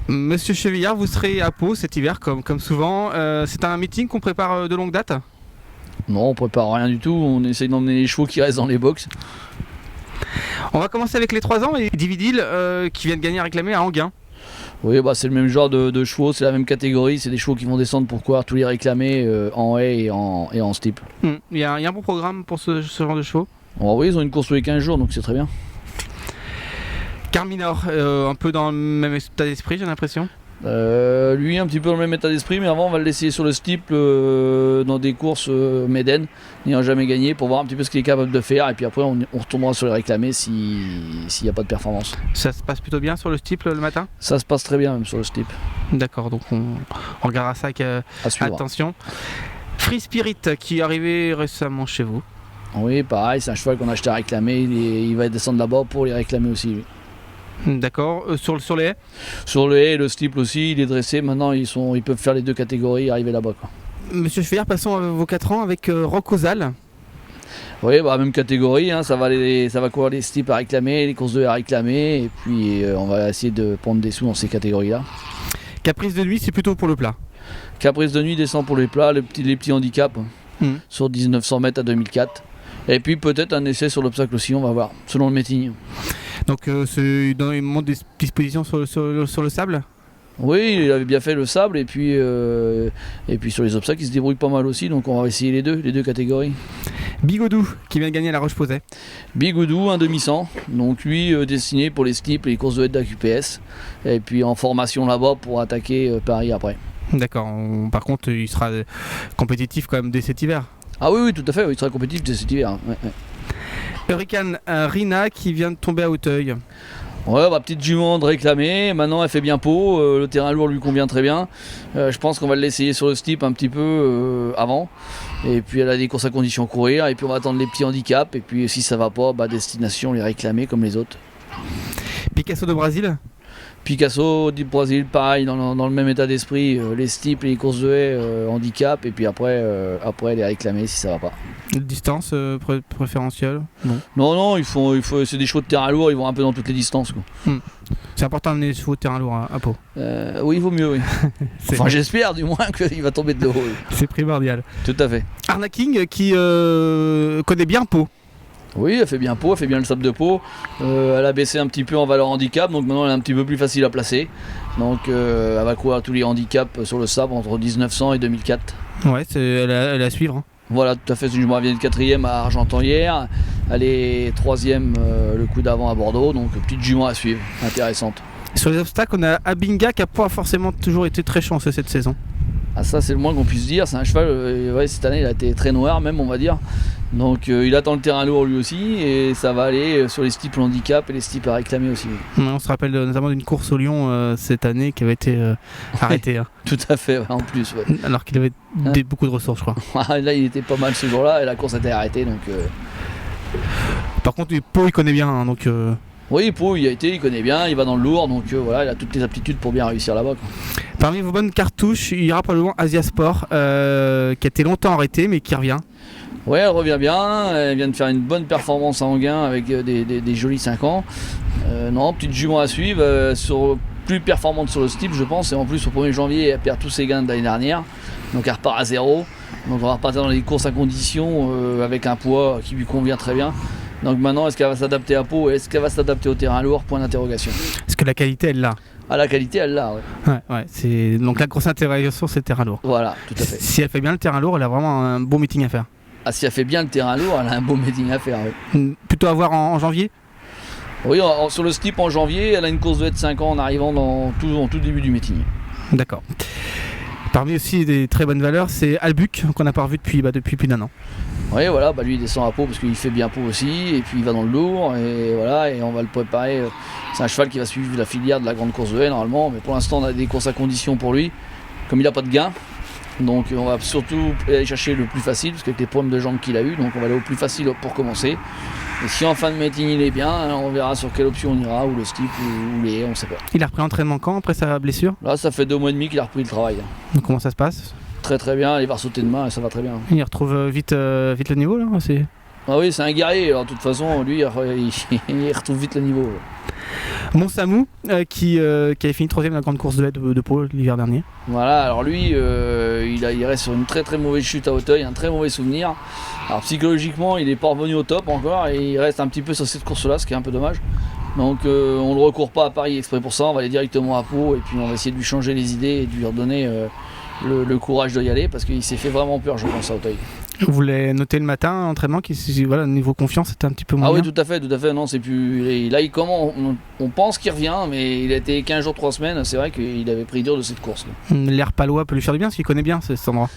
Monsieur Chevillard, vous serez à Pau cet hiver comme souvent. C'est un meeting qu'on prépare de longue date? Non, on prépare rien du tout, on essaye d'emmener les chevaux qui restent dans les box. On va commencer avec les 3 ans et Dividil qui viennent gagner à réclamer à Anguin. Oui, c'est le même genre de chevaux, c'est la même catégorie, c'est des chevaux qui vont descendre pour pouvoir tous les réclamer en haie et en steeple. Il y a un bon programme pour ce genre de chevaux? Oui, ils ont une course tous les 15 jours, donc c'est très bien. Carminor, un peu dans le même état d'esprit, j'ai l'impression. Lui un petit peu dans le même état d'esprit, mais avant on va le laisser sur le steeple dans des courses Méden, n'ayant jamais gagné, pour voir un petit peu ce qu'il est capable de faire, et puis après on retournera sur les réclamés s'il n'y a pas de performance. Ça se passe plutôt bien sur le steeple le matin? Ça se passe très bien même sur le steeple. D'accord, donc on regardera ça avec attention. Free Spirit qui est arrivé récemment chez vous. Oui, pareil, c'est un cheval qu'on a acheté à réclamer, il va descendre là-bas pour les réclamer aussi lui. D'accord, sur les haies? Sur le haies, le steeple aussi, il est dressé, maintenant ils peuvent faire les deux catégories et arriver là-bas, quoi. Monsieur Chevillard, passons à vos 4 ans avec Rocosal. Oui, même catégorie, hein, ça va courir les steeples à réclamer, les courses de haies à réclamer, et puis on va essayer de prendre des sous dans ces catégories-là. Caprice de nuit, c'est plutôt pour le plat? Caprice de nuit descend pour les plats, les petits handicaps, sur 1900 mètres à 2004. Et puis peut-être un essai sur l'obstacle aussi, on va voir, selon le meeting. Donc il montre des dispositions sur le sable? Oui, il avait bien fait le sable, et puis sur les obstacles, il se débrouille pas mal aussi, donc on va essayer les deux catégories. Bigodou, qui vient de gagner à La Roche-Posay. Bigodou, un demi-100, donc lui destiné pour les steeples et les courses de haies de la QPS, et puis en formation là-bas pour attaquer Paris après. D'accord, par contre il sera compétitif quand même dès cet hiver? Ah oui, tout à fait, il sera compétitif dès cet hiver. Ouais. Hurricane Rina qui vient de tomber à Hauteuil. Ouais, petite jument de réclamer, maintenant elle fait bien Pau, le terrain lourd lui convient très bien. Je pense qu'on va l'essayer sur le steep un petit peu avant. Et puis elle a des courses à condition courir, et puis on va attendre les petits handicaps, et puis si ça va pas, destination les réclamer comme les autres. Picasso de Brésil. Picasso du Brésil, pareil, dans le même état d'esprit, les steeples et les courses de haies handicap, et puis après les réclamer si ça va pas. Distance préférentielle? Non, c'est des chevaux de terrain lourd, ils vont un peu dans toutes les distances, quoi. C'est important d'amener les chevaux de terrain lourd à Pau. Oui, il vaut mieux, oui. Enfin, j'espère du moins qu'il va tomber de haut. C'est primordial. Tout à fait. Arnaking qui connaît bien Pau. Oui, elle fait bien Pau, elle fait bien le sable de Pau. Elle a baissé un petit peu en valeur handicap, donc maintenant elle est un petit peu plus facile à placer. Donc elle va courir tous les handicaps sur le sable entre 1900 et 2004. Ouais, elle est à suivre. Voilà, tout à fait. Je me vient de 4ème à Argentan hier. Elle est 3ème le coup d'avant à Bordeaux, donc petite jument à suivre, intéressante. Sur les obstacles, on a Abinga qui n'a pas forcément toujours été très chanceux cette saison. Ah, ça c'est le moins qu'on puisse dire, c'est un cheval, cette année il a été très noir même, on va dire. Donc il attend le terrain lourd lui aussi, et ça va aller sur les steeples handicap et les steeples à réclamer aussi. On se rappelle notamment d'une course au Lyon cette année qui avait été arrêtée. Tout à fait, en plus. Ouais. Alors qu'il avait beaucoup de ressources, je crois. Là il était pas mal ce jour-là, et la course a été arrêtée. Donc, Par contre, Pau il connaît bien, donc... Oui, Pau il connaît bien, il va dans le lourd, donc voilà, il a toutes les aptitudes pour bien réussir là-bas, quoi. Parmi vos bonnes cartouches, il y aura probablement Asia Sport, qui a été longtemps arrêté mais qui revient. Ouais, elle revient bien, elle vient de faire une bonne performance à Anguin avec des jolis 5 ans. Petite jument à suivre, plus performante sur le steeple je pense, et en plus au 1er janvier elle perd tous ses gains de l'année dernière, donc elle repart à 0. Donc on va repartir dans les courses à condition avec un poids qui lui convient très bien. Donc maintenant, est-ce qu'elle va s'adapter à Pau, est-ce qu'elle va s'adapter au terrain lourd? Point d'interrogation. Est-ce que la qualité elle l'a? Ah, la qualité elle l'a, ouais. Ouais, donc la grosse interrogation c'est le terrain lourd. Voilà, tout à fait. Si elle fait bien le terrain lourd, elle a vraiment un bon meeting à faire. Ah, si elle fait bien le terrain lourd, elle a un beau meeting à faire, oui. Plutôt à voir en janvier? Oui, sur le steep en janvier, elle a une course de haies de 5 ans en arrivant en tout début du meeting. D'accord. Parmi aussi des très bonnes valeurs, c'est Albuc, qu'on n'a pas revu depuis plus d'1 an. Oui, voilà, lui il descend à Pau parce qu'il fait bien Pau aussi, et puis il va dans le lourd, et voilà, et on va le préparer. C'est un cheval qui va suivre la filière de la grande course de haies normalement, mais pour l'instant on a des courses à condition pour lui, comme il n'a pas de gain. Donc on va surtout aller chercher le plus facile, parce qu'avec les problèmes de jambes qu'il a eu, donc on va aller au plus facile pour commencer. Et si en fin de meeting il est bien, on verra sur quelle option on ira, ou le steep, ou les haies, on sait pas. Il a repris l'entraînement quand après sa blessure? Là ça fait 2 mois et demi qu'il a repris le travail. Donc comment ça se passe? Très très bien, il va sauter de main et ça va très bien. Il retrouve vite le niveau là? Ah oui, c'est un guerrier, alors de toute façon, lui, il retrouve vite le niveau. Montsamou, qui avait fini 3ème dans la grande course de l'aide de Pau l'hiver dernier. Voilà, alors lui, il reste sur une très très mauvaise chute à Hauteuil, un très mauvais souvenir. Alors psychologiquement, il n'est pas revenu au top encore, et il reste un petit peu sur cette course-là, ce qui est un peu dommage. Donc on ne recourt pas à Paris exprès pour ça, on va aller directement à Pau, et puis on va essayer de lui changer les idées et de lui redonner le courage d'y aller, parce qu'il s'est fait vraiment peur, je pense, à Hauteuil. Vous voulez noter le matin, l'entraînement, voilà, niveau confiance, c'était un petit peu moins bien. Oui, tout à fait, non, c'est plus... Là, on pense qu'il revient, mais il a été 15 jours, 3 semaines, c'est vrai qu'il avait pris dur de cette course. L'air palois peut lui faire du bien, parce qu'il connaît bien cet endroit.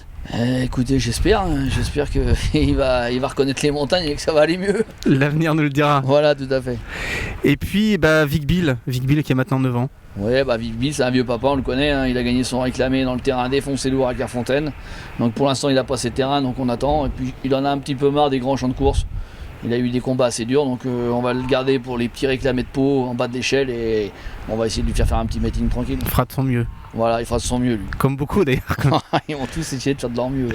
Écoutez, j'espère qu'il va reconnaître les montagnes et que ça va aller mieux. L'avenir nous le dira. Voilà, tout à fait. Et puis, Vic Bill qui a maintenant 9 ans. Ouais, Vic Bill, c'est un vieux papa, on le connaît, hein, il a gagné son réclamé dans le terrain défoncé lourd à Clairefontaine. Donc pour l'instant, il n'a pas ses terrains, donc on attend. Et puis il en a un petit peu marre des grands champs de course. Il a eu des combats assez durs, donc on va le garder pour les petits réclamés de Pau en bas de l'échelle et on va essayer de lui faire un petit meeting tranquille. Il fera de son mieux. Voilà, il fera de son mieux lui. Comme beaucoup d'ailleurs. Ils vont tous essayer de faire de leur mieux.